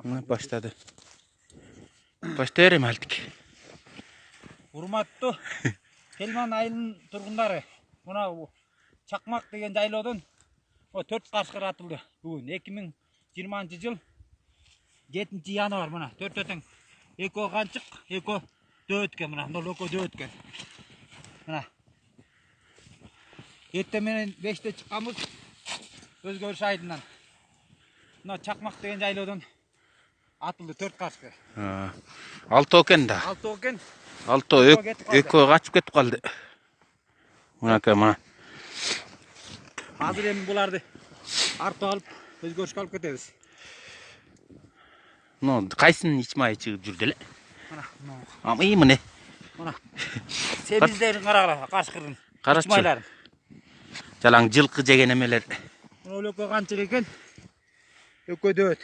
Başladı. Başlayalım artık. Урматтуу Келман айылынын тургундары, мына Чакмак деген жайлоодон 4 кашкыр атылды. Бүгүн 2020-жыл 7-январь мына 4 тең. Экөө канчык, экөө дөөткөн мына, мына экөө дөөткөн. Мына. Эртең менен 5те чыкканбыз. Өзгөрүш айдынан. Мына Чакмак деген жайлоодон атылды 4 кашкыр. Алтоо экен да. Алтоо экен. Алтоо экөө качып кетип калды. Мынакей мына. Азыр эми буларды артып алып, өзгөрүшкө алып кетебиз. Кайсынын ич майы чыгып жүрдү эле? Мына. Ама ий мына. Мына. Себиздерин карагыла, кашкырдын. Карачы. Ич майларын. Жалаң жылкы жеген эмелер. Мына экөө канчык экен? Экөө дөт.